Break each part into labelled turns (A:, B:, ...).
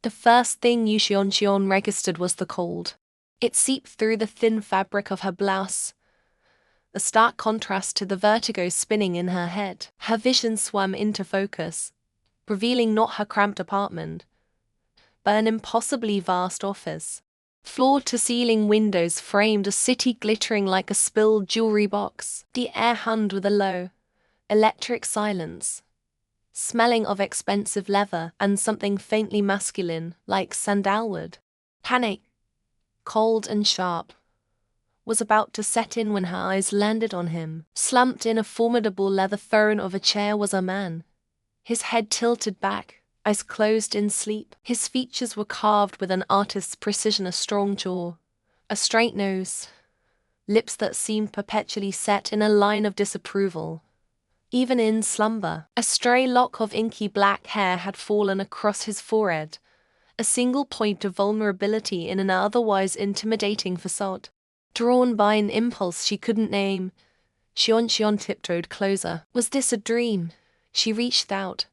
A: The first thing Yu Xion registered was the cold. It seeped through the thin fabric of her blouse, a stark contrast to the vertigo spinning in her head. Her vision swam into focus, revealing not her cramped apartment, but an impossibly vast office. Floor-to-ceiling windows framed a city glittering like a spilled jewelry box. The air hummed with a low, electric silence, smelling of expensive leather and something faintly masculine, like sandalwood. Panic, cold and sharp, was about to set in when her eyes landed on him. Slumped in a formidable leather throne of a chair was a man, his head tilted back, eyes closed in sleep. His features were carved with an artist's precision, a strong jaw, a straight nose, lips that seemed perpetually set in a line of disapproval. Even in slumber, a stray lock of inky black hair had fallen across his forehead, a single point of vulnerability in an otherwise intimidating facade. Drawn by an impulse she couldn't name, Xion tiptoed closer. Was this a dream? She reached out,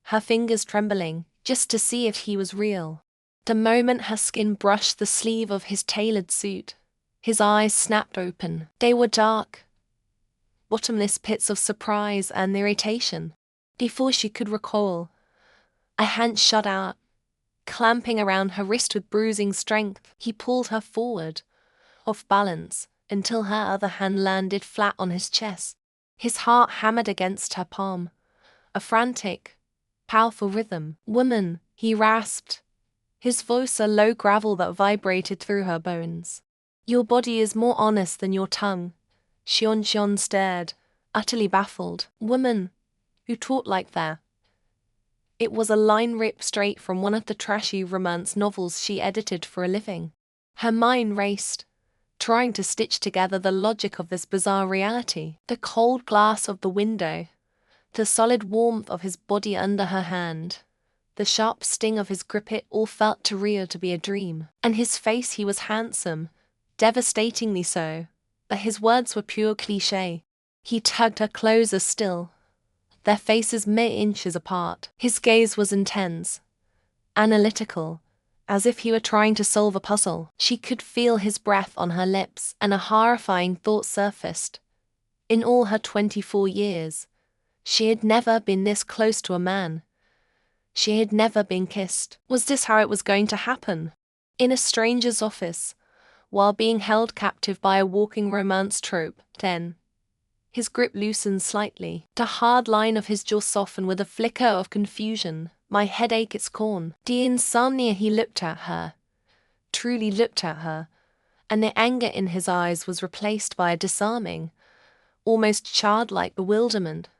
A: her fingers trembling, just to see if he was real. The moment her skin brushed the sleeve of his tailored suit, his eyes snapped open. They were dark, bottomless pits of surprise and irritation. Before she could recall, a hand shot out, clamping around her wrist with bruising strength. He pulled her forward, off balance, until her other hand landed flat on his chest. His heart hammered against her palm, a frantic, powerful rhythm. "Woman," he rasped, his voice a low gravel that vibrated through her bones. "Your body is more honest than your tongue." Xion stared, utterly baffled. "Woman? Who talked like that?" It was a line ripped straight from one of the trashy romance novels she edited for a living. Her mind raced, trying to stitch together the logic of this bizarre reality. The cold glass of the window, the solid warmth of his body under her hand, the sharp sting of his grip, it all felt too real to be a dream. And his face, he was handsome, devastatingly so, but his words were pure cliché. He tugged her closer still, their faces mere inches apart. His gaze was intense, analytical, as if he were trying to solve a puzzle. She could feel his breath on her lips, and a horrifying thought surfaced. In all her 24 years, she had never been this close to a man. She had never been kissed. Was this how it was going to happen? In a stranger's office, while being held captive by a walking romance trope. Then, his grip loosened slightly. The hard line of his jaw softened with a flicker of confusion. "My headache, it's gone." The insomnia. He looked at her, truly looked at her, and the anger in his eyes was replaced by a disarming, almost childlike bewilderment.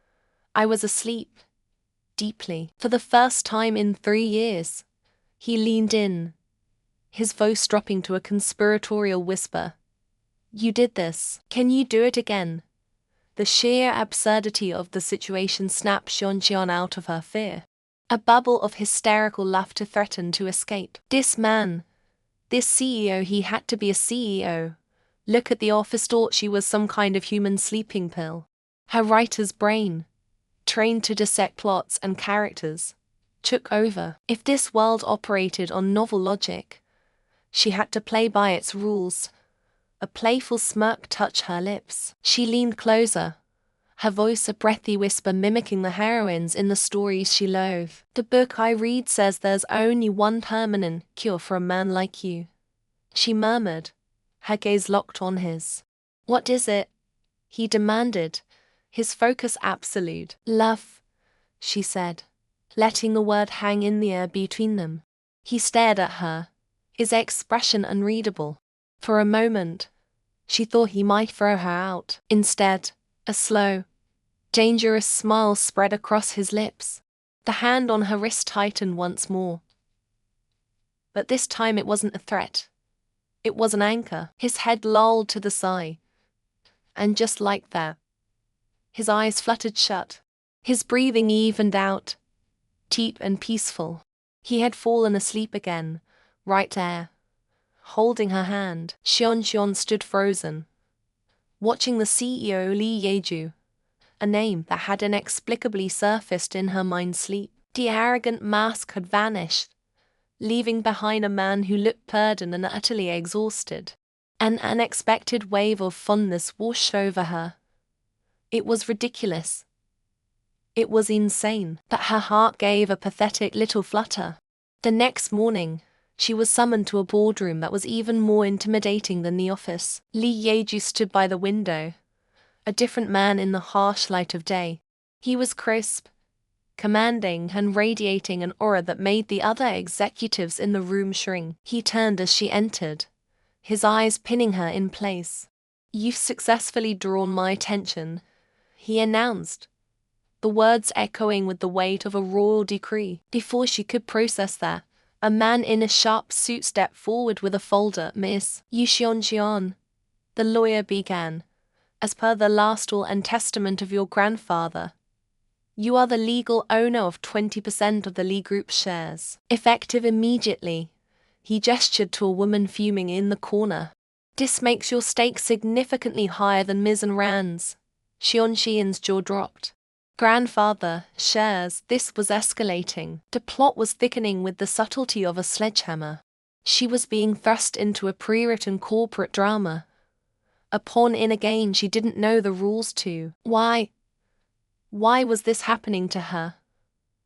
A: "I was asleep. Deeply." For the first time in 3 years, he leaned in, his voice dropping to a conspiratorial whisper. "You did this. Can you do it again?" The sheer absurdity of the situation snapped Xion out of her fear. A bubble of hysterical laughter threatened to escape. This man, this CEO, he had to be a CEO. Look at the office, thought she was some kind of human sleeping pill. Her writer's brain, trained to dissect plots and characters, took over. If this world operated on novel logic, she had to play by its rules. A playful smirk touched her lips. She leaned closer, her voice a breathy whisper mimicking the heroines in the stories she loathed. "The book I read says there's only one permanent cure for a man like you," she murmured, her gaze locked on his. "What is it?" he demanded, his focus absolute. "Love," she said, letting the word hang in the air between them. He stared at her, his expression unreadable. For a moment, she thought he might throw her out. Instead, a slow, dangerous smile spread across his lips. The hand on her wrist tightened once more. But this time it wasn't a threat. It was an anchor. His head lolled to the side. And just like that, his eyes fluttered shut. His breathing evened out, deep and peaceful. He had fallen asleep again, right there, holding her hand. Xion stood frozen, watching the CEO Li Yeju, a name that had inexplicably surfaced in her mind's sleep. The arrogant mask had vanished, leaving behind a man who looked burdened and utterly exhausted. An unexpected wave of fondness washed over her. It was ridiculous. It was insane, but her heart gave a pathetic little flutter. The next morning, she was summoned to a boardroom that was even more intimidating than the office. Lee Yeju stood by the window, a different man in the harsh light of day. He was crisp, commanding, and radiating an aura that made the other executives in the room shrink. He turned as she entered, his eyes pinning her in place. "You've successfully drawn my attention," he announced, the words echoing with the weight of a royal decree. Before she could process that, a man in a sharp suit stepped forward with a folder. "Miss Yu Xion," the lawyer began, "as per the last will and testament of your grandfather, you are the legal owner of 20% of the Lee Group's shares. Effective immediately," he gestured to a woman fuming in the corner. "This makes your stake significantly higher than Ms. and Rand's." Xian's jaw dropped. Grandfather, shares, this was escalating. The plot was thickening with the subtlety of a sledgehammer. She was being thrust into a pre-written corporate drama. A pawn in a game she didn't know the rules to. Why was this happening to her?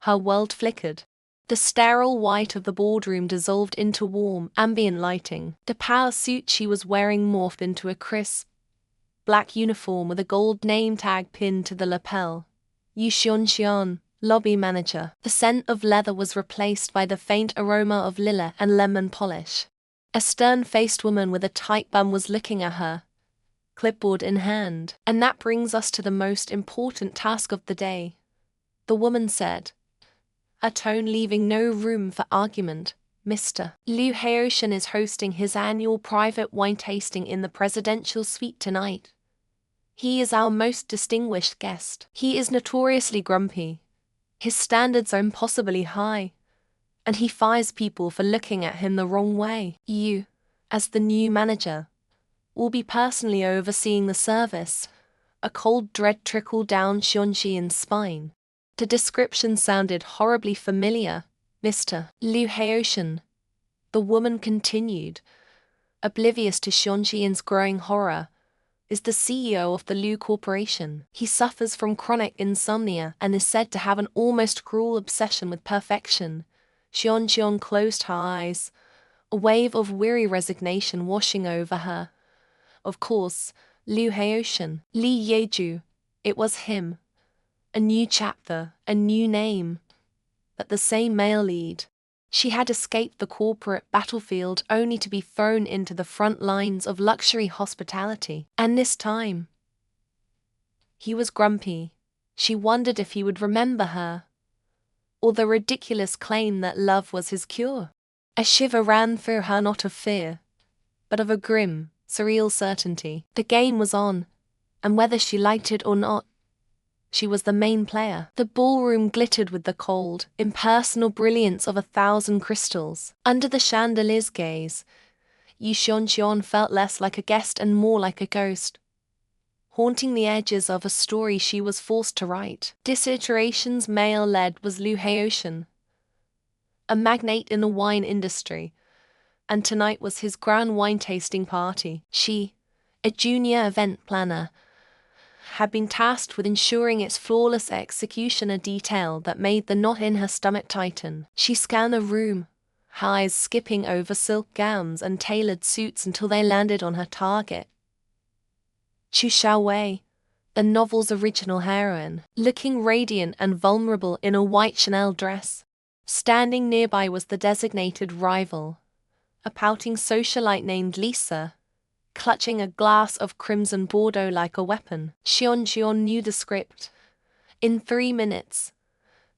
A: Her world flickered. The sterile white of the boardroom dissolved into warm, ambient lighting. The power suit she was wearing morphed into a crisp, black uniform with a gold name tag pinned to the lapel. Yu Xian, lobby manager. The scent of leather was replaced by the faint aroma of lilac and lemon polish. A stern-faced woman with a tight bum was looking at her, clipboard in hand. "And that brings us to the most important task of the day," the woman said, a tone leaving no room for argument. "Mr. Liu Haoshan is hosting his annual private wine tasting in the presidential suite tonight. He is our most distinguished guest. He is notoriously grumpy. His standards are impossibly high, and he fires people for looking at him the wrong way. You, as the new manager, will be personally overseeing the service." A cold dread trickled down Xian's spine. The description sounded horribly familiar. "Mr. Liu Haoshan," the woman continued, oblivious to Xian's growing horror, "is the CEO of the Liu Corporation. He suffers from chronic insomnia and is said to have an almost cruel obsession with perfection." Xian closed her eyes, a wave of weary resignation washing over her. Of course, Liu Haoshan, Lee Yeju, it was him. A new chapter, a new name, but the same male lead. She had escaped the corporate battlefield only to be thrown into the front lines of luxury hospitality. And this time, he was grumpy. She wondered if he would remember her, or the ridiculous claim that love was his cure. A shiver ran through her, not of fear, but of a grim, surreal certainty. The game was on, and whether she liked it or not, she was the main player. The ballroom glittered with the cold, impersonal brilliance of 1,000 crystals. Under the chandelier's gaze, Yu Xian felt less like a guest and more like a ghost, haunting the edges of a story she was forced to write. This iteration's male lead was Liu Haoshan, a magnate in the wine industry, and tonight was his grand wine tasting party. She, a junior event planner, had been tasked with ensuring its flawless execution, a detail that made the knot in her stomach tighten. She scanned the room, her eyes skipping over silk gowns and tailored suits until they landed on her target. Chu Xiaowei, the novel's original heroine, looking radiant and vulnerable in a white Chanel dress. Standing nearby was the designated rival, a pouting socialite named Lisa, clutching a glass of crimson Bordeaux like a weapon. Xian knew the script. In 3 minutes,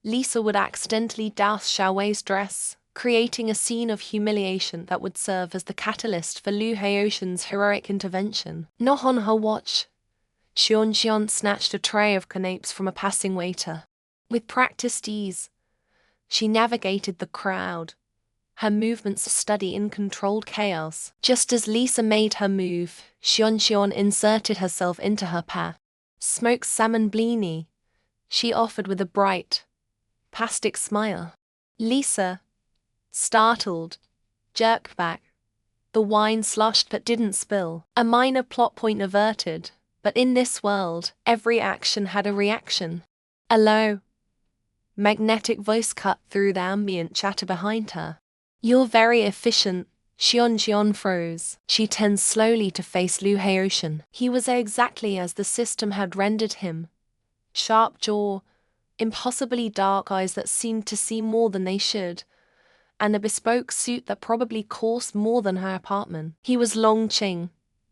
A: Lisa would accidentally douse Xiaowei's dress, creating a scene of humiliation that would serve as the catalyst for Liu Haoshan's heroic intervention. Not on her watch. Xian snatched a tray of canapes from a passing waiter. With practiced ease, she navigated the crowd, her movements steady in controlled chaos. Just as Lisa made her move, Xian inserted herself into her path. "Smoked salmon blini," she offered with a bright, plastic smile. Lisa, Startled, jerked back. The wine sloshed but didn't spill. A minor plot point averted, but in this world, every action had a reaction. A low, magnetic voice cut through the ambient chatter behind her. "You're very efficient." Xion froze. She turned slowly to face Liu Haoshan. He was exactly as the system had rendered him. Sharp jaw, impossibly dark eyes that seemed to see more than they should, and a bespoke suit that probably cost more than her apartment. He was Long Qing,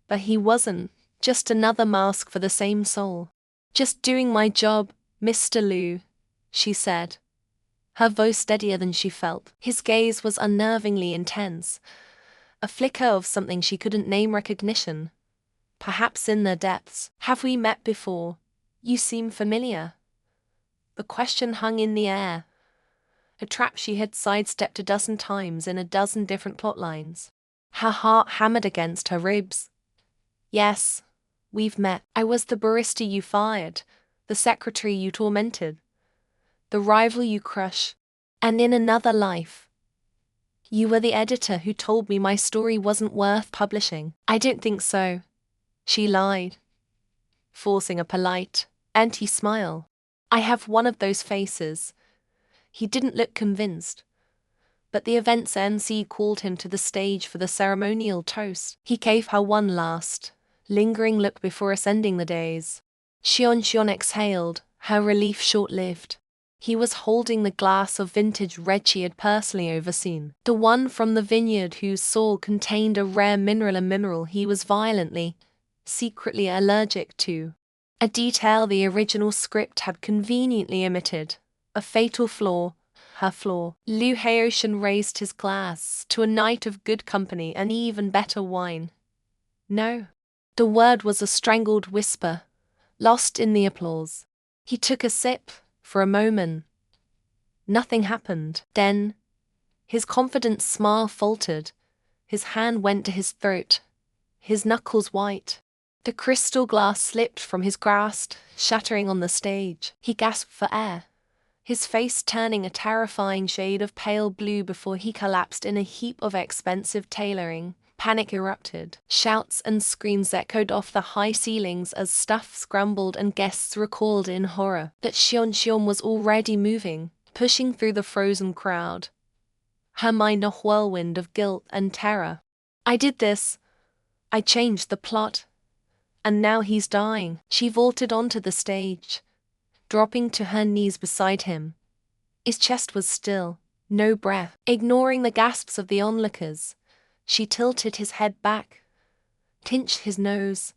A: but he wasn't just another mask for the same soul. "Just doing my job, Mr. Liu," she said, her voice steadier than she felt. His gaze was unnervingly intense, a flicker of something she couldn't name recognition. Perhaps in the depths. "Have we met before? You seem familiar." The question hung in the air, a trap she had sidestepped a dozen times in a dozen different plotlines. Her heart hammered against her ribs. "Yes, we've met. I was the barista you fired, the secretary you tormented, the rival you crushed, and in another life, you were the editor who told me my story wasn't worth publishing." "I don't think so," she lied, forcing a polite, anti-smile. "I have one of those faces." He didn't look convinced, but the event's MC called him to the stage for the ceremonial toast. He gave her one last, lingering look before ascending the dais. Xion exhaled, her relief short-lived. He was holding the glass of vintage red she had personally overseen, the one from the vineyard whose soil contained a rare mineral he was violently, secretly allergic to. A detail the original script had conveniently omitted, a fatal flaw, her flaw. Liu Haoshan raised his glass to a night of good company and even better wine. "No." The word was a strangled whisper, lost in the applause. He took a sip. For a moment, nothing happened. Then, his confident smile faltered, his hand went to his throat, his knuckles white. The crystal glass slipped from his grasp, shattering on the stage. He gasped for air, his face turning a terrifying shade of pale blue before he collapsed in a heap of expensive tailoring. Panic erupted. Shouts and screams echoed off the high ceilings as staff scrambled and guests recalled in horror that Xion was already moving, pushing through the frozen crowd, her mind a whirlwind of guilt and terror. "I did this. I changed the plot. And now he's dying." She vaulted onto the stage, dropping to her knees beside him. His chest was still, no breath. Ignoring the gasps of the onlookers, she tilted his head back, pinched his nose,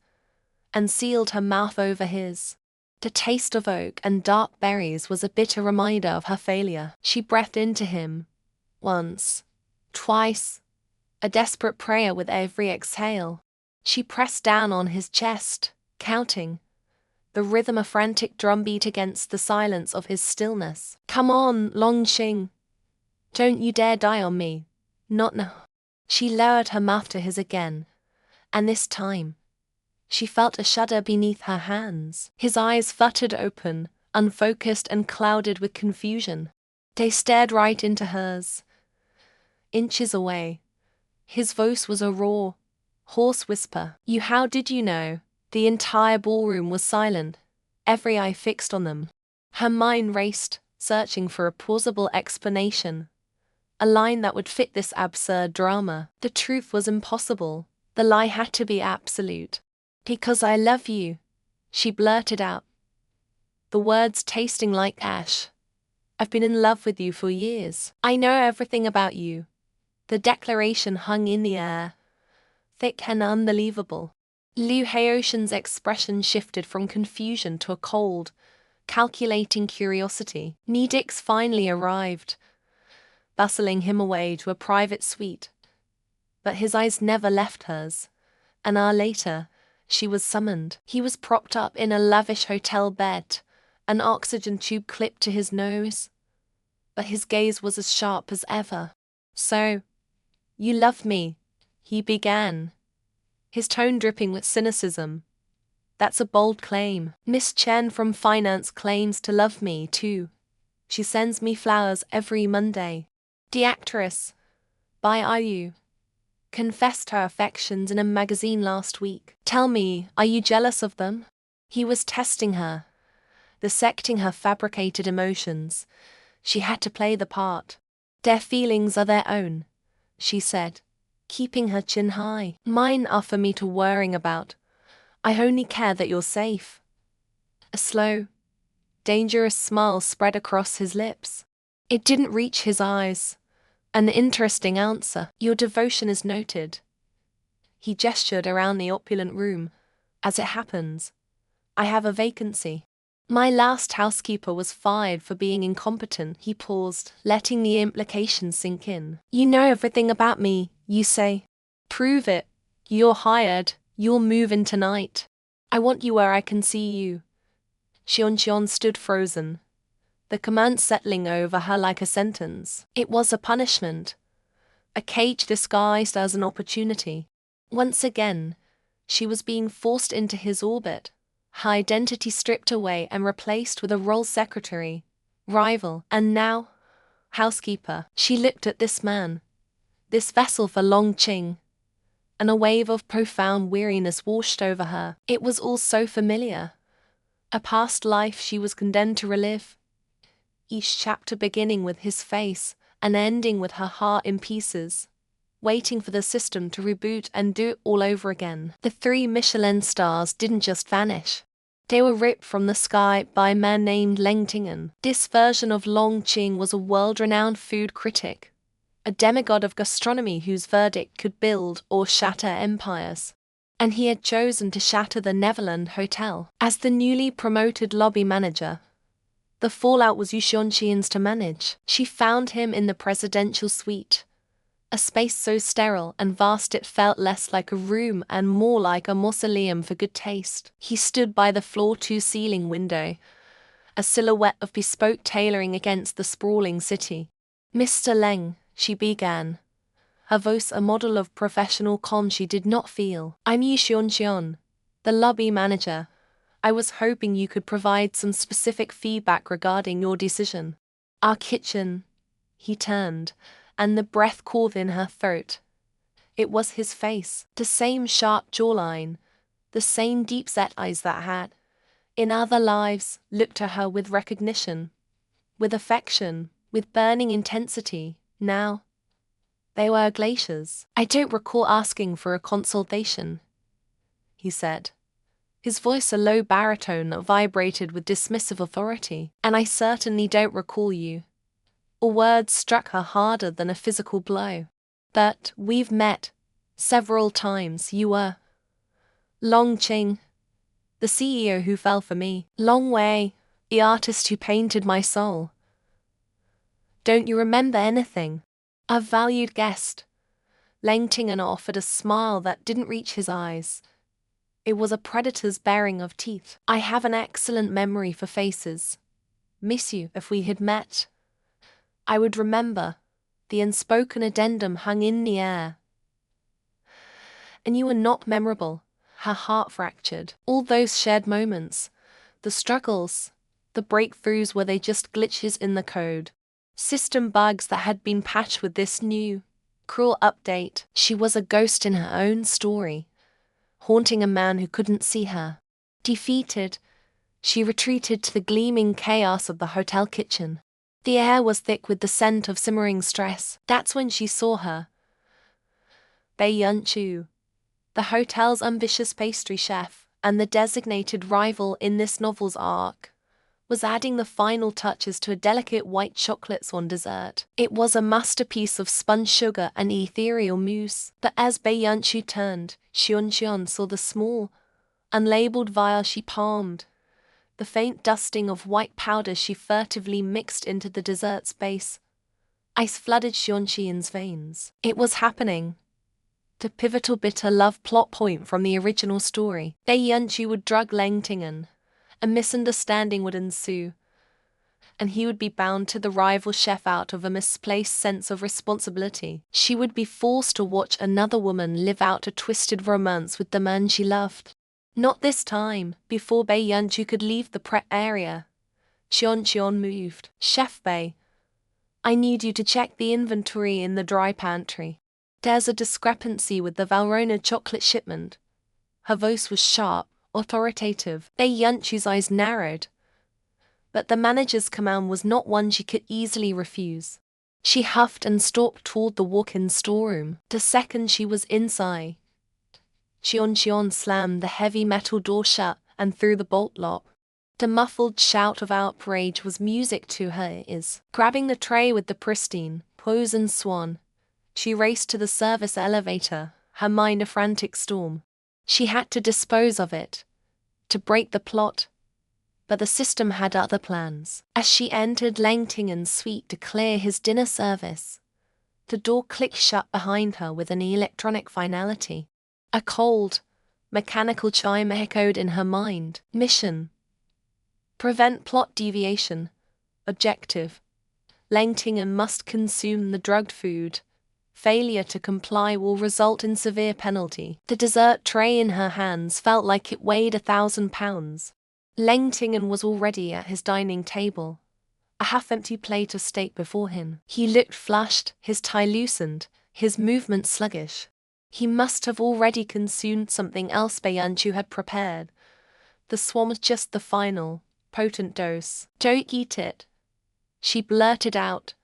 A: and sealed her mouth over his. The taste of oak and dark berries was a bitter reminder of her failure. She breathed into him, once, twice, a desperate prayer with every exhale. She pressed down on his chest, counting, the rhythm a frantic drumbeat against the silence of his stillness. "Come on, Long Qing. Don't you dare die on me. Not now." She lowered her mouth to his again, and this time, she felt a shudder beneath her hands. His eyes fluttered open, unfocused and clouded with confusion. They stared right into hers, inches away. His voice was a raw, hoarse whisper. How did you know?" The entire ballroom was silent, every eye fixed on them. Her mind raced, searching for a plausible explanation, a line that would fit this absurd drama. The truth was impossible. The lie had to be absolute. "Because I love you," she blurted out, the words tasting like ash. "I've been in love with you for years. I know everything about you." The declaration hung in the air, thick and unbelievable. Liu Haoshan's expression shifted from confusion to a cold, calculating curiosity. Nidix finally arrived, bustling him away to a private suite. But his eyes never left hers. An hour later, she was summoned. He was propped up in a lavish hotel bed, an oxygen tube clipped to his nose. But his gaze was as sharp as ever. "So, you love me," he began, his tone dripping with cynicism. "That's a bold claim. Miss Chen from finance claims to love me, too. She sends me flowers every Monday." The actress, by IU, confessed her affections in a magazine last week. Tell me, are you jealous of them? He was testing her, dissecting her fabricated emotions. She had to play the part. Their feelings are their own, she said, keeping her chin high. Mine are for me to worrying about. I only care that you're safe. A slow, dangerous smile spread across his lips. It didn't reach his eyes. An interesting answer. Your devotion is noted. He gestured around the opulent room. As it happens, I have a vacancy. My last housekeeper was fired for being incompetent. He paused, letting the implication sink in. You know everything about me, you say. Prove it. You're hired. You'll move in tonight. I want you where I can see you. Xion stood frozen, the command settling over her like a sentence. It was a punishment, a cage disguised as an opportunity. Once again, she was being forced into his orbit, her identity stripped away and replaced with a role secretary, rival, and now, housekeeper. She looked at this man, this vessel for Long Qing, and a wave of profound weariness washed over her. It was all so familiar. A past life she was condemned to relive. Each chapter beginning with his face and ending with her heart in pieces, waiting for the system to reboot and do it all over again. The 3 Michelin stars didn't just vanish. They were ripped from the sky by a man named Leng Tingen. This version of Long Qing was a world-renowned food critic, a demigod of gastronomy whose verdict could build or shatter empires. And he had chosen to shatter the Neverland Hotel. As the newly promoted lobby manager, the fallout was Yu Xianqian's to manage. She found him in the presidential suite, a space so sterile and vast it felt less like a room and more like a mausoleum for good taste. He stood by the floor-to-ceiling window, a silhouette of bespoke tailoring against the sprawling city. Mr. Leng, she began, her voice a model of professional calm she did not feel. I'm Yu Xianqian, the lobby manager. I was hoping you could provide some specific feedback regarding your decision. Our kitchen. He turned, and the breath caught in her throat. It was his face, the same sharp jawline, the same deep-set eyes that had, in other lives, looked at her with recognition, with affection, with burning intensity. Now, they were glaciers. I don't recall asking for a consultation, he said, his voice a low baritone that vibrated with dismissive authority. And I certainly don't recall you. A word struck her harder than a physical blow. But we've met several times. You were Long Qing, the CEO who fell for me. Long Wei, the artist who painted my soul. Don't you remember anything? Our valued guest. Leng Tingen offered a smile that didn't reach his eyes. It was a predator's baring of teeth. I have an excellent memory for faces. Miss you if we had met. I would remember. The unspoken addendum hung in the air. And you were not memorable. Her heart fractured. All those shared moments, the struggles, the breakthroughs, were they just glitches in the code? System bugs that had been patched with this new, cruel update. She was a ghost in her own story, haunting a man who couldn't see her. Defeated, she retreated to the gleaming chaos of the hotel kitchen. The air was thick with the scent of simmering stress. That's when she saw her. Bei Yunchu, the hotel's ambitious pastry chef, and the designated rival in this novel's arc, was adding the final touches to a delicate white chocolate swan dessert. It was a masterpiece of spun sugar and ethereal mousse. But as Bei Yunchu turned, Xion saw the small, unlabeled vial she palmed, the faint dusting of white powder she furtively mixed into the dessert's base. Ice flooded Xianqian's veins. It was happening. The pivotal bitter love plot point from the original story. Bei Yunchu would drug Leng Tingen. A misunderstanding would ensue, and he would be bound to the rival chef out of a misplaced sense of responsibility. She would be forced to watch another woman live out a twisted romance with the man she loved. Not this time. Before Bei Yunchu could leave the prep area, Xion moved. Chef Bei, I need you to check the inventory in the dry pantry. There's a discrepancy with the Valrhona chocolate shipment. Her voice was sharp, authoritative. Bei Yunchu's eyes narrowed. But the manager's command was not one she could easily refuse. She huffed and stalked toward the walk-in storeroom. The second she was inside, Xion slammed the heavy metal door shut and threw the bolt lock. The muffled shout of outrage was music to her ears. Grabbing the tray with the pristine, poisoned swan, she raced to the service elevator, her mind a frantic storm. She had to dispose of it, to break the plot. But the system had other plans. As she entered Langtingen's suite to clear his dinner service, the door clicked shut behind her with an electronic finality. A cold, mechanical chime echoed in her mind. Mission: prevent plot deviation. Objective: Langtingen must consume the drugged food. Failure to comply will result in severe penalty. The dessert tray in her hands felt like it weighed 1,000 pounds. Langtingen was already at his dining table, a half-empty plate of steak before him. He looked flushed, his tie loosened, his movements sluggish. He must have already consumed something else Bei Yunchu had prepared. The swan was just the final, potent dose. Don't eat it, she blurted out,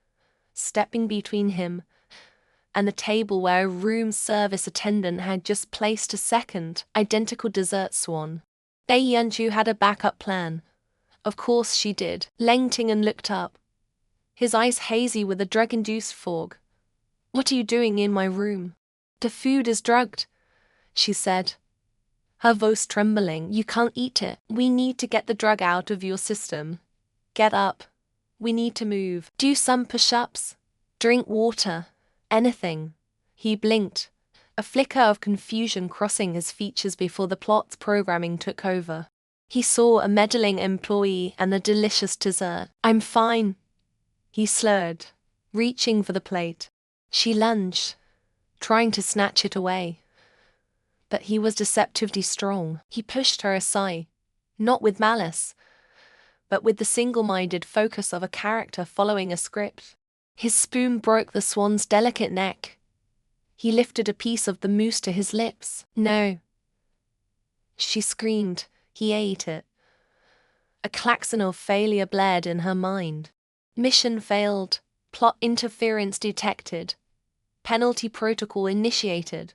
A: stepping between him and the table where a room service attendant had just placed a second, identical dessert swan. Bei Yunchu had a backup plan. Of course she did. Langtingen looked up, his eyes hazy with a drug-induced fog. What are you doing in my room? The food is drugged, she said, her voice trembling. You can't eat it. We need to get the drug out of your system. Get up. We need to move. Do some push-ups. Drink water. Anything. He blinked, a flicker of confusion crossing his features before the plot's programming took over. He saw a meddling employee and a delicious dessert. I'm fine, he slurred, reaching for the plate. She lunged, trying to snatch it away. But he was deceptively strong. He pushed her aside, not with malice, but with the single-minded focus of a character following a script. His spoon broke the swan's delicate neck. He lifted a piece of the mousse to his lips. No, she screamed. He ate it. A klaxon of failure blared in her mind. Mission failed. Plot interference detected. Penalty protocol initiated.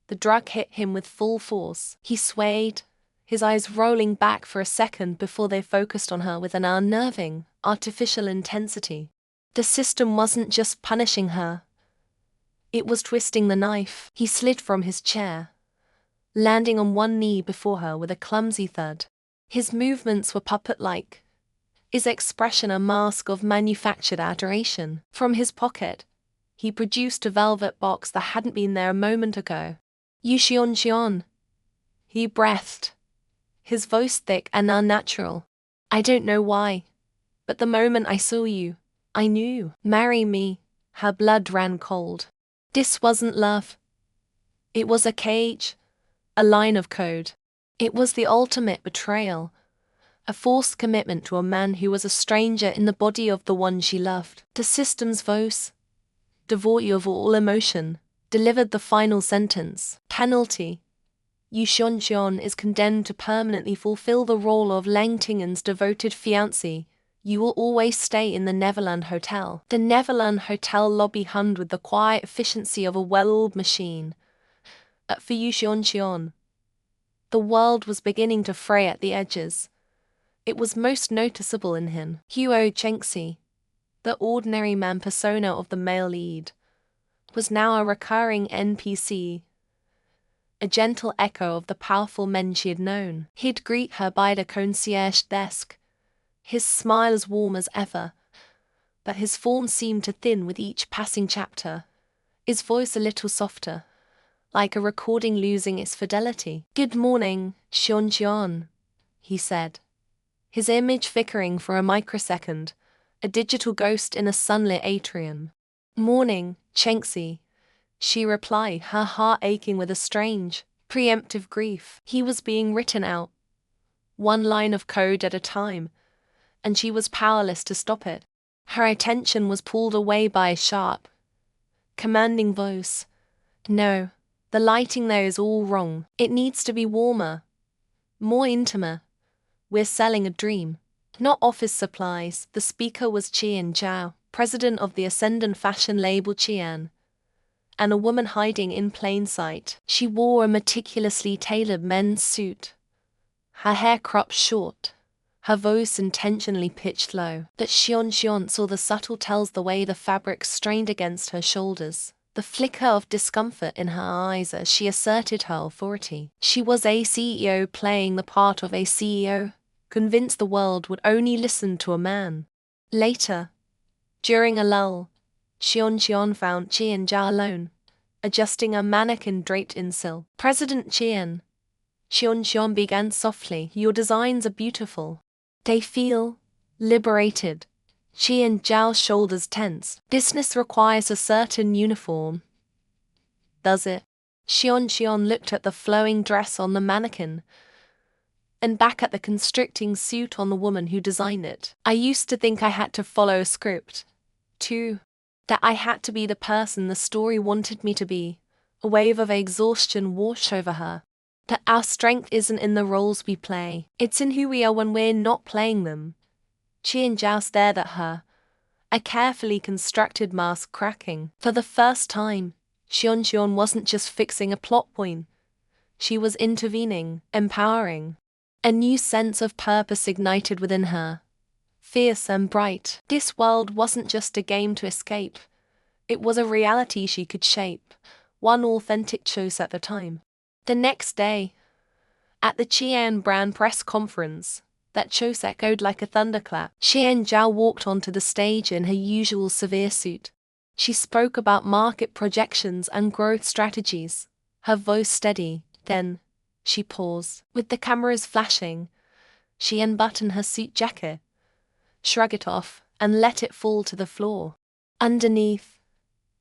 A: The drug hit him with full force. He swayed, his eyes rolling back for a second before they focused on her with an unnerving, artificial intensity. The system wasn't just punishing her. It was twisting the knife. He slid from his chair, landing on one knee before her with a clumsy thud. His movements were puppet-like, his expression a mask of manufactured adoration. From his pocket, he produced a velvet box that hadn't been there a moment ago. You Xion, he breathed, his voice thick and unnatural. I don't know why, but the moment I saw you, I knew. Marry me. Her blood ran cold. This wasn't love. It was a cage, a line of code. It was the ultimate betrayal, a forced commitment to a man who was a stranger in the body of the one she loved. The system's voice, devoid of all emotion, delivered the final sentence. Penalty: Yu Xion is condemned to permanently fulfill the role of Langtingen's devoted fiancé. You will always stay in the Neverland Hotel. The Neverland Hotel lobby hummed with the quiet efficiency of a well-oiled machine. For Yu Xion, the world was beginning to fray at the edges. It was most noticeable in him. Huo Chengxi, the ordinary man persona of the male lead, was now a recurring NPC, a gentle echo of the powerful men she had known. He'd greet her by the concierge desk, his smile as warm as ever, but his form seemed to thin with each passing chapter, his voice a little softer, like a recording losing its fidelity. Good morning, Xion, he said, his image flickering for a microsecond, a digital ghost in a sunlit atrium. Morning, Chengxi, she replied, her heart aching with a strange, preemptive grief. He was being written out, one line of code at a time, and she was powerless to stop it. Her attention was pulled away by a sharp, commanding voice. No, the lighting there is all wrong. It needs to be warmer, more intimate. We're selling a dream, not office supplies. The speaker was Qian Zhao, president of the ascendant fashion label Qian, and a woman hiding in plain sight. She wore a meticulously tailored men's suit, her hair cropped short, her voice intentionally pitched low. But Xion saw the subtle tells, the way the fabric strained against her shoulders, the flicker of discomfort in her eyes as she asserted her authority. She was a CEO playing the part of a CEO, convinced the world would only listen to a man. Later, during a lull, Xion found Qian Jia alone, adjusting a mannequin draped in silk. President Qian, Xion began softly. Your designs are beautiful. They feel liberated. Qian Zhao's shoulders tensed. Business requires a certain uniform. Does it? Xion looked at the flowing dress on the mannequin, and back at the constricting suit on the woman who designed it. I used to think I had to follow a script, too. That I had to be the person the story wanted me to be. A wave of exhaustion washed over her. That our strength isn't in the roles we play. It's in who we are when we're not playing them. Qian Zhao stared at her, a carefully constructed mask cracking. For the first time, Xion wasn't just fixing a plot point. She was intervening, empowering. A new sense of purpose ignited within her, fierce and bright. This world wasn't just a game to escape. It was a reality she could shape, one authentic choice at a time. The next day, at the Qian brand press conference, that choice echoed like a thunderclap. Qian Zhao walked onto the stage in her usual severe suit. She spoke about market projections and growth strategies, her voice steady. Then, she paused. With the cameras flashing, she unbuttoned her suit jacket, shrugged it off, and let it fall to the floor. Underneath,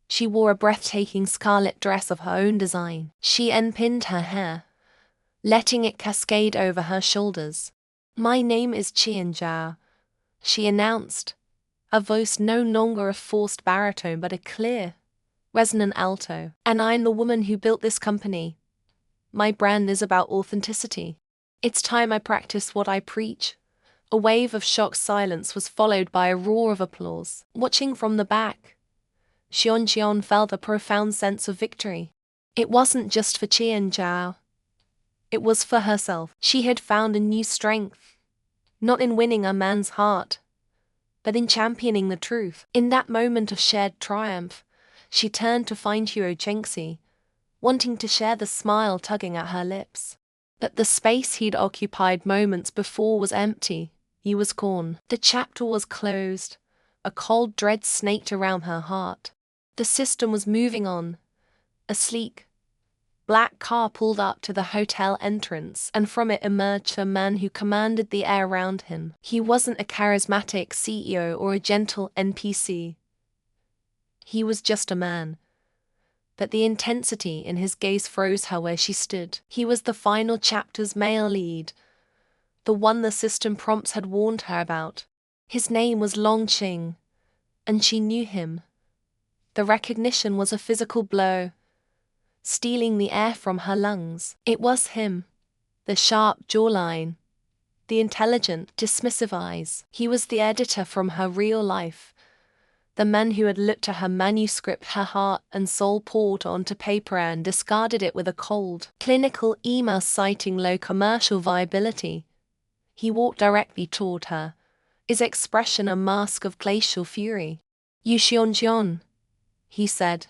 A: she wore a breathtaking scarlet dress of her own design. She unpinned her hair, letting it cascade over her shoulders. My name is Qian Zhao, she announced, her voice no longer a forced baritone but a clear, resonant alto. And I'm the woman who built this company. My brand is about authenticity. It's time I practice what I preach. A wave of shocked silence was followed by a roar of applause. Watching from the back, Xion felt a profound sense of victory. It wasn't just for Qian Zhao. It was for herself. She had found a new strength, not in winning a man's heart, but in championing the truth. In that moment of shared triumph, she turned to find Huo Chengxi, wanting to share the smile tugging at her lips. But the space he'd occupied moments before was empty. He was gone. The chapter was closed. A cold dread snaked around her heart. The system was moving on. A sleek, black car pulled up to the hotel entrance, and from it emerged a man who commanded the air around him. He wasn't a charismatic CEO or a gentle NPC. He was just a man. But the intensity in his gaze froze her where she stood. He was the final chapter's male lead, the one the system prompts had warned her about. His name was Long Qing, and she knew him. The recognition was a physical blow, stealing the air from her lungs. It was him, the sharp jawline, the intelligent, dismissive eyes. He was the editor from her real life, the man who had looked at her manuscript, her heart and soul poured onto paper and discarded it with a cold, clinical email citing low commercial viability. He walked directly toward her, his expression a mask of glacial fury. "You Xion," he said,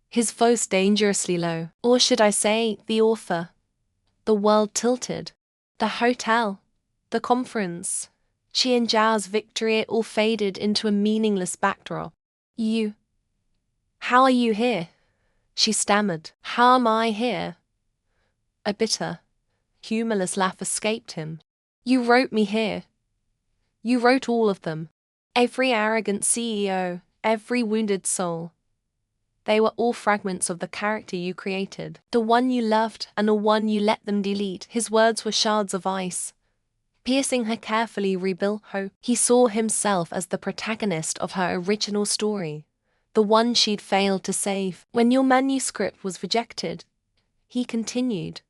A: his voice dangerously low. Or should I say, the author. The world tilted. The hotel, the conference, Qian Zhao's victory, it all faded into a meaningless backdrop. "You. How are you here?" she stammered. "How am I here?" A bitter, humorless laugh escaped him. "You wrote me here. You wrote all of them. Every arrogant CEO, every wounded soul. They were all fragments of the character you created. The one you loved and the one you let them delete." His words were shards of ice, piercing her carefully rebuilt hope. He saw himself as the protagonist of her original story, the one she'd failed to save. When your manuscript was rejected, he continued,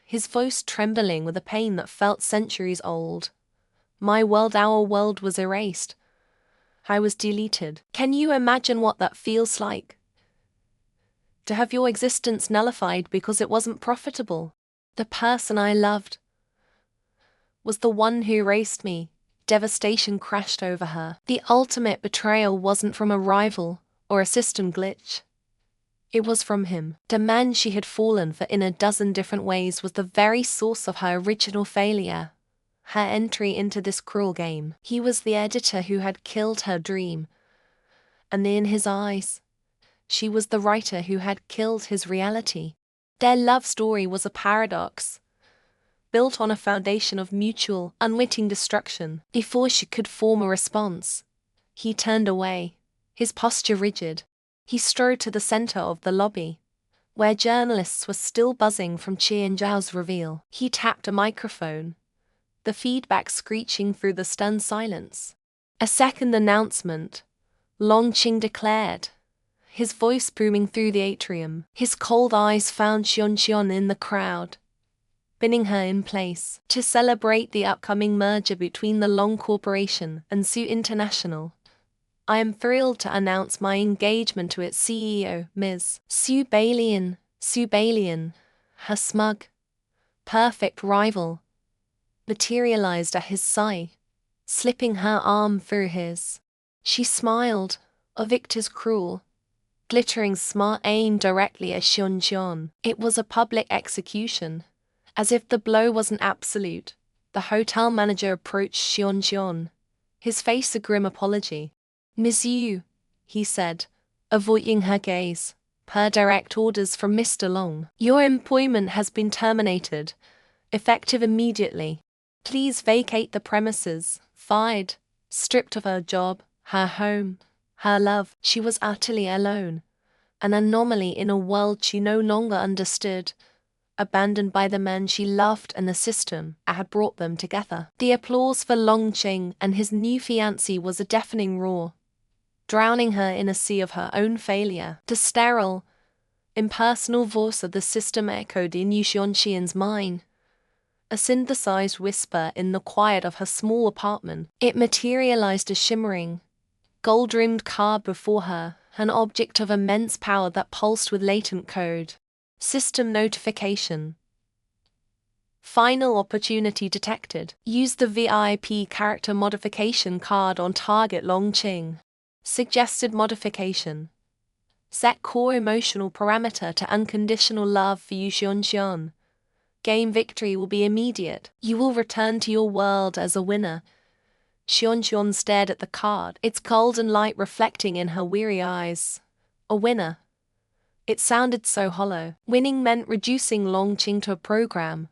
A: his voice trembling with a pain that felt centuries old. My world, our world was erased. I was deleted. Can you imagine what that feels like? To have your existence nullified because it wasn't profitable. The person I loved was the one who erased me. Devastation crashed over her. The ultimate betrayal wasn't from a rival or a system glitch. It was from him. The man she had fallen for in a dozen different ways was the very source of her original failure. Her entry into this cruel game. He was the editor who had killed her dream. And in his eyes, she was the writer who had killed his reality. Their love story was a paradox, built on a foundation of mutual, unwitting destruction. Before she could form a response, he turned away, his posture rigid. He strode to the center of the lobby, where journalists were still buzzing from Qian Zhao's reveal. He tapped a microphone, the feedback screeching through the stunned silence. A second announcement, Long Qing declared, his voice booming through the atrium. His cold eyes found Xion in the crowd, pinning her in place. To celebrate the upcoming merger between the Long Corporation and Su International, I am thrilled to announce my engagement to its CEO, Ms. Su Bailian. Su Bailian, her smug, perfect rival, materialized at his side, slipping her arm through his. She smiled, a victor's cruel, glittering smile aimed directly at Xion. It was a public execution. As if the blow wasn't absolute, the hotel manager approached Xion, his face a grim apology. Miss Yu, he said, avoiding her gaze, per direct orders from Mr. Long, your employment has been terminated, effective immediately. Please vacate the premises. Fired, stripped of her job, her home, her love. She was utterly alone, an anomaly in a world she no longer understood, abandoned by the man she loved and the system that had brought them together. The applause for Long Qing and his new fiancée was a deafening roar, drowning her in a sea of her own failure. The sterile, impersonal voice of the system echoed in Yu Xianxian's mind, a synthesized whisper in the quiet of her small apartment. It materialized a shimmering, gold-rimmed card before her, an object of immense power that pulsed with latent code. System notification. Final opportunity detected. Use the VIP character modification card on target Long Qing. Suggested modification. Set core emotional parameter to unconditional love for Yu Xian. Game victory will be immediate. You will return to your world as a winner. Xion stared at the card, its golden light reflecting in her weary eyes. A winner. It sounded so hollow. Winning meant reducing Long Qing to a program,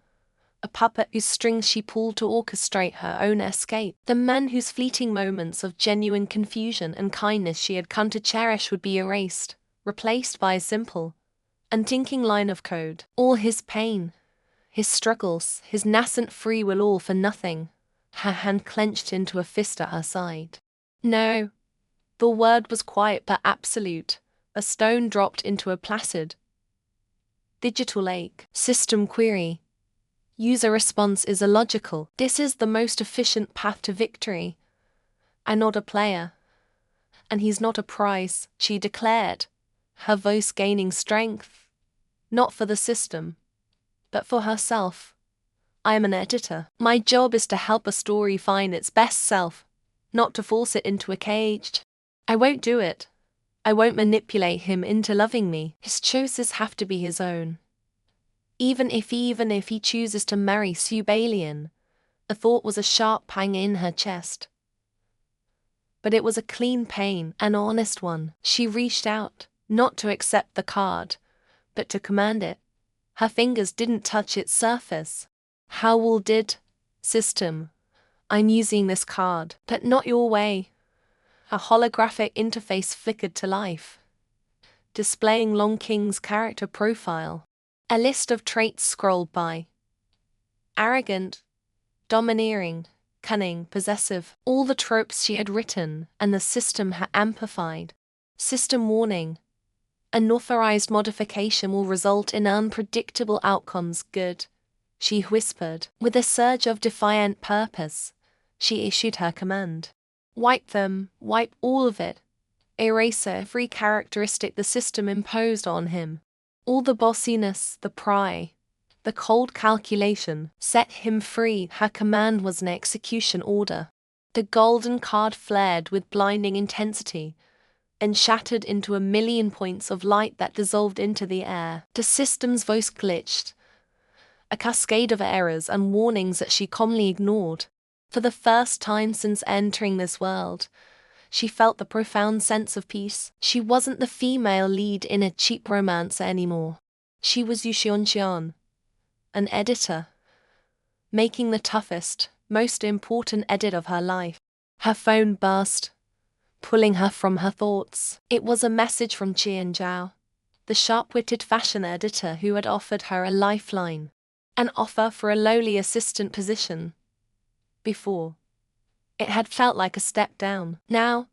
A: a puppet whose strings she pulled to orchestrate her own escape. The man whose fleeting moments of genuine confusion and kindness she had come to cherish would be erased, replaced by a simple, unthinking line of code. All his pain, his struggles, his nascent free will, all for nothing. Her hand clenched into a fist at her side. No. The word was quiet but absolute. A stone dropped into a placid digital lake. System query. User response is illogical. This is the most efficient path to victory. I'm not a player. And he's not a prize, she declared, her voice gaining strength. Not for the system, but for herself. I am an editor. My job is to help a story find its best self, not to force it into a cage. I won't do it. I won't manipulate him into loving me. His choices have to be his own. Even if he chooses to marry Su Bailian, a thought was a sharp pang in her chest. But it was a clean pain, an honest one. She reached out, not to accept the card, but to command it. Her fingers didn't touch its surface. Howell did. System. I'm using this card, but not your way. A holographic interface flickered to life, displaying Long Qing's character profile. A list of traits scrolled by. Arrogant, Domineering, cunning, possessive, all the tropes she had written and the system had amplified. System warning. Unauthorized modification will result in unpredictable outcomes. Good, she whispered. With a surge of defiant purpose, she issued her command. Wipe them, wipe all of it. Erase every characteristic the system imposed on him. All the bossiness, the pry, the cold calculation. Set him free. Her command was an execution order. The golden card flared with blinding intensity and shattered into a million points of light that dissolved into the air. The system's voice glitched, a cascade of errors and warnings that she calmly ignored. For the first time since entering this world, she felt the profound sense of peace. She wasn't the female lead in a cheap romance anymore. She was Yu Xianxian, an editor, making the toughest, most important edit of her life. Her phone buzzed, pulling her from her thoughts. It was a message from Qian Zhao, the sharp-witted fashion editor who had offered her a lifeline, an offer for a lowly assistant position. Before, it had felt like a step down. Now,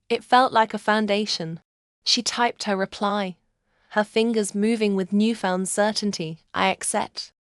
A: it felt like a foundation. She typed her reply, her fingers moving with newfound certainty. I accept.